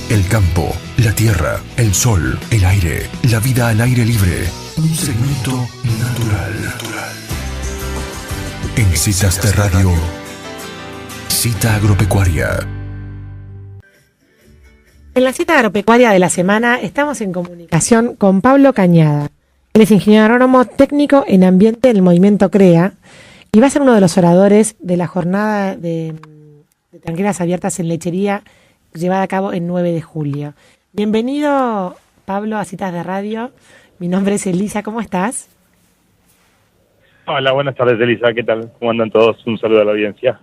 El campo, la tierra, el sol, el aire, la vida al aire libre. Un segmento natural. En Citas de Radio, Cita Agropecuaria. En la cita agropecuaria de la semana estamos en comunicación con Pablo Cañada. Él es ingeniero agrónomo técnico en ambiente del movimiento CREA y va a ser uno de los oradores de la jornada de tranqueras abiertas en lechería llevada a cabo el 9 de julio. Bienvenido, Pablo, a Citas de Radio. Mi nombre es Elisa, ¿cómo estás? Hola, buenas tardes, Elisa, ¿qué tal? ¿Cómo andan todos? Un saludo a la audiencia.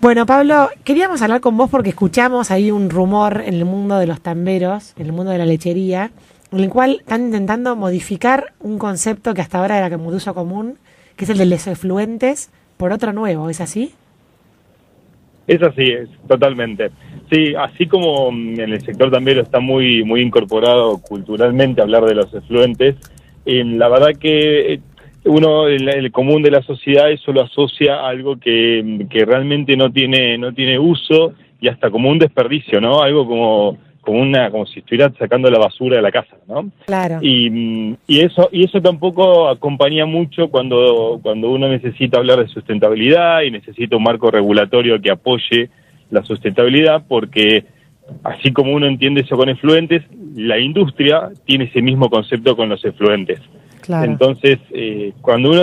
Bueno, Pablo, queríamos hablar con vos porque escuchamos ahí un rumor en el mundo de los tamberos, en el mundo de la lechería, en el cual están intentando modificar un concepto que hasta ahora era como de uso común, que es el de los efluentes, por otro nuevo, ¿es así? Es así, es totalmente. Sí, así como en el sector tambero está muy incorporado culturalmente hablar de los efluentes, la verdad que uno, el común de la sociedad, eso lo asocia a algo que realmente no tiene uso y hasta como un desperdicio, ¿no? Algo como si estuviera sacando la basura de la casa, ¿no? Claro. Y eso tampoco acompaña mucho cuando uno necesita hablar de sustentabilidad y necesita un marco regulatorio que apoye la sustentabilidad, porque así como uno entiende eso con efluentes, la industria tiene ese mismo concepto con los efluentes. Claro. Entonces, cuando uno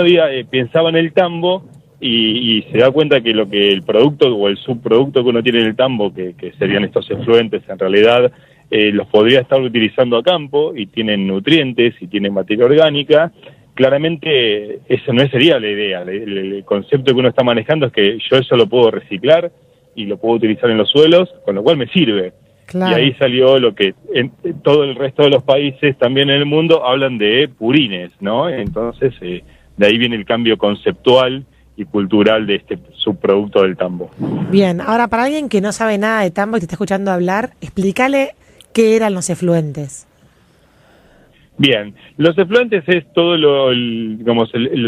pensaba en el tambo y se da cuenta que el producto o el subproducto que uno tiene en el tambo, que serían estos efluentes, en realidad los podría estar utilizando a campo y tienen nutrientes y tienen materia orgánica, claramente esa no sería la idea. El concepto que uno está manejando es que yo eso lo puedo reciclar y lo puedo utilizar en los suelos, con lo cual me sirve. Claro. Y ahí salió lo que en todo el resto de los países, también en el mundo, hablan de purines, ¿no? Entonces, de ahí viene el cambio conceptual y cultural de este subproducto del tambo. Bien, ahora para alguien que no sabe nada de tambo y te está escuchando hablar, explícale qué eran los efluentes. Bien, los efluentes es todo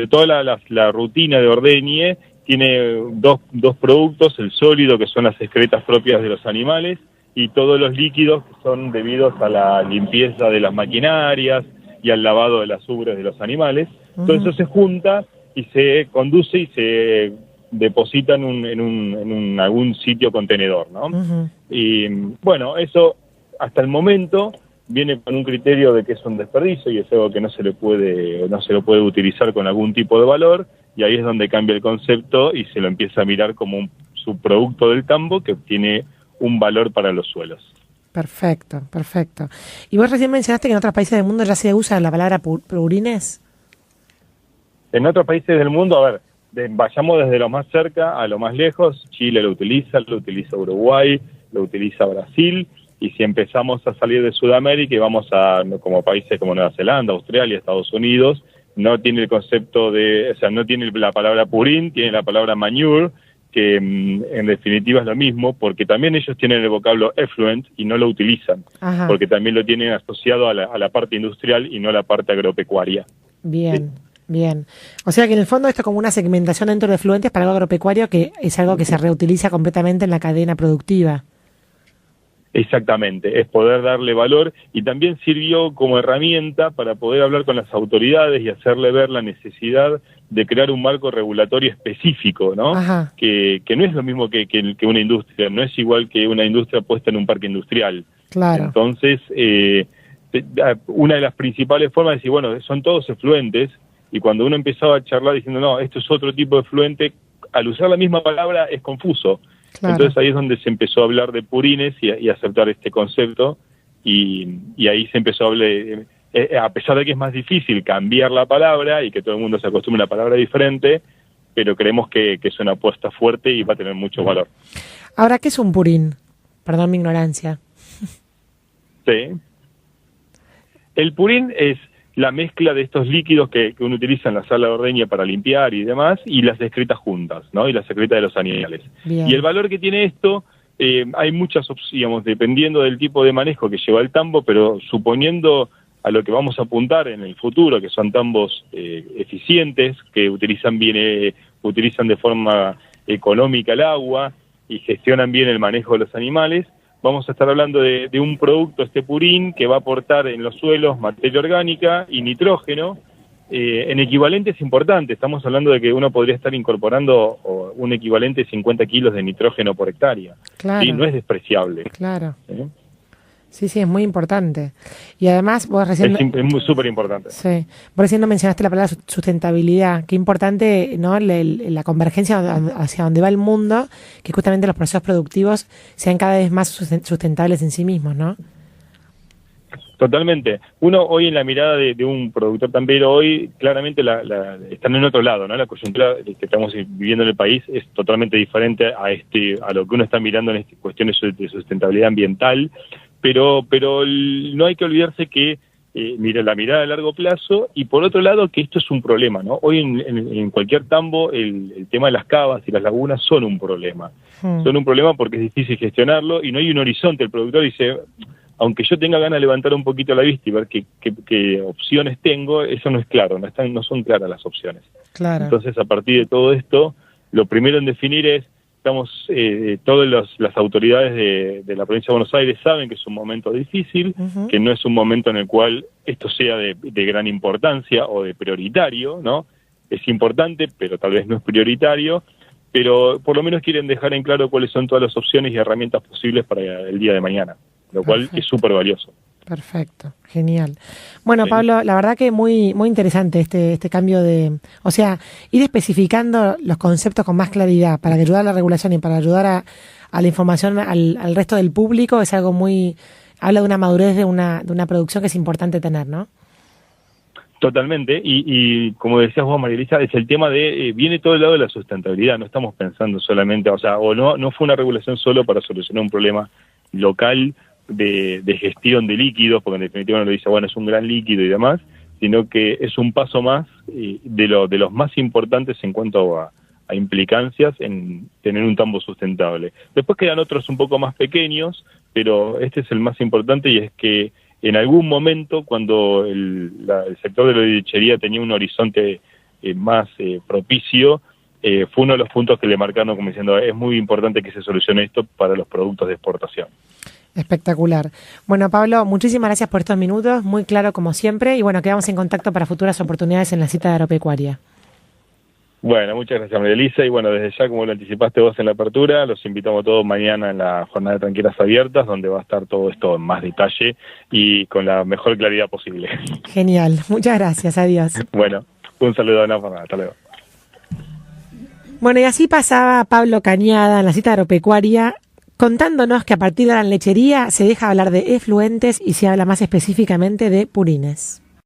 toda la rutina de ordeñe. Tiene dos productos, el sólido, que son las excretas propias de los animales, y todos los líquidos que son debidos a la limpieza de las maquinarias y al lavado de las ubres de los animales. Todo eso se junta y se conduce y se deposita en algún sitio contenedor, ¿no? Y bueno, eso hasta el momento viene con un criterio de que es un desperdicio y es algo que no se lo puede utilizar con algún tipo de valor, y ahí es donde cambia el concepto y se lo empieza a mirar como un subproducto del tambo que tiene un valor para los suelos. Perfecto, perfecto. Y vos recién mencionaste que en otros países del mundo ya se usa la palabra purines. En otros países del mundo, a ver, vayamos desde lo más cerca a lo más lejos. Chile lo utiliza Uruguay, lo utiliza Brasil, y si empezamos a salir de Sudamérica y vamos como países como Nueva Zelanda, Australia, Estados Unidos, no tiene el concepto no tiene la palabra purín, tiene la palabra manure, que en definitiva es lo mismo, porque también ellos tienen el vocablo effluent y no lo utilizan. Ajá. Porque también lo tienen asociado a la parte industrial y no a la parte agropecuaria. Bien, ¿sí? Bien. O sea que en el fondo esto es como una segmentación dentro de efluentes para algo agropecuario, que es algo que se reutiliza completamente en la cadena productiva. Exactamente, es poder darle valor, y también sirvió como herramienta para poder hablar con las autoridades y hacerle ver la necesidad de crear un marco regulatorio específico, ¿no? Que no es lo mismo que una industria, no es igual que una industria puesta en un parque industrial. Claro. Entonces, una de las principales formas de decir, bueno, son todos efluentes, y cuando uno empezaba a charlar diciendo, no, esto es otro tipo de efluente, al usar la misma palabra es confuso. Claro. Entonces ahí es donde se empezó a hablar de purines y aceptar este concepto, y ahí se empezó a hablar, a pesar de que es más difícil cambiar la palabra y que todo el mundo se acostumbre a una palabra diferente, pero creemos que es una apuesta fuerte y va a tener mucho valor. Ahora, ¿qué es un purín? Perdón mi ignorancia. Sí. El purín es la mezcla de estos líquidos que uno utiliza en la sala de ordeña para limpiar y demás, y las excretas juntas, ¿no? Y las excretas de los animales. Bien. Y el valor que tiene esto, hay muchas opciones, dependiendo del tipo de manejo que lleva el tambo, pero suponiendo a lo que vamos a apuntar en el futuro, que son tambos eficientes, que utilizan de forma económica el agua y gestionan bien el manejo de los animales, vamos a estar hablando de un producto, este purín, que va a aportar en los suelos materia orgánica y nitrógeno en equivalentes importantes. Estamos hablando de que uno podría estar incorporando un equivalente de 50 kilos de nitrógeno por hectárea. Claro. ¿Sí? No es despreciable. Claro. Sí, es muy importante. Y además, vos recién... Es súper importante. Sí. Vos recién no mencionaste la palabra sustentabilidad. Qué importante, ¿no? La convergencia hacia donde va el mundo, que justamente los procesos productivos sean cada vez más sustentables en sí mismos, ¿no? Totalmente. Uno hoy en la mirada de un productor tambero hoy, claramente están en otro lado, ¿no? La coyuntura que estamos viviendo en el país es totalmente diferente a lo que uno está mirando en cuestiones de sustentabilidad ambiental, pero no hay que olvidarse que la mirada a largo plazo, y por otro lado que esto es un problema, ¿no? Hoy en cualquier tambo el tema de las cavas y las lagunas son un problema. Son un problema porque es difícil gestionarlo y no hay un horizonte. El productor dice, aunque yo tenga ganas de levantar un poquito la vista y ver qué opciones tengo, eso no es claro, no son claras las opciones. Claro. Entonces, a partir de todo esto, lo primero en definir es, todas las autoridades de la provincia de Buenos Aires saben que es un momento difícil, que no es un momento en el cual esto sea de gran importancia o de prioritario, ¿no? Es importante, pero tal vez no es prioritario, pero por lo menos quieren dejar en claro cuáles son todas las opciones y herramientas posibles para el día de mañana, lo cual es súper valioso. Perfecto, genial. Bueno, Sí. Pablo, la verdad que muy interesante este cambio o sea, ir especificando los conceptos con más claridad para ayudar a la regulación y para ayudar a la información al resto del público es algo habla de una madurez de una producción que es importante tener, ¿no? Totalmente, y como decías vos, María Elisa, es el tema viene todo el lado de la sustentabilidad, no estamos pensando solamente, no fue una regulación solo para solucionar un problema local de gestión de líquidos, porque en definitiva uno lo dice, bueno, es un gran líquido y demás, sino que es un paso más de los más importantes en cuanto a implicancias en tener un tambo sustentable. Después quedan otros un poco más pequeños, pero este es el más importante, y es que en algún momento, cuando el sector de la lechería tenía un horizonte más propicio, fue uno de los puntos que le marcaron como diciendo, es muy importante que se solucione esto para los productos de exportación. Espectacular. Bueno, Pablo, muchísimas gracias por estos minutos, muy claro como siempre, y bueno, quedamos en contacto para futuras oportunidades en la cita de Agropecuaria. Bueno, muchas gracias, María Elisa, y bueno, desde ya, como lo anticipaste vos en la apertura, los invitamos a todos mañana en la jornada de Tranqueras Abiertas, donde va a estar todo esto en más detalle y con la mejor claridad posible. Genial, muchas gracias, adiós. Bueno, un saludo a la jornada, hasta luego. Bueno, y así pasaba Pablo Cañada en la cita agropecuaria, contándonos que a partir de la lechería se deja hablar de efluentes y se habla más específicamente de purines.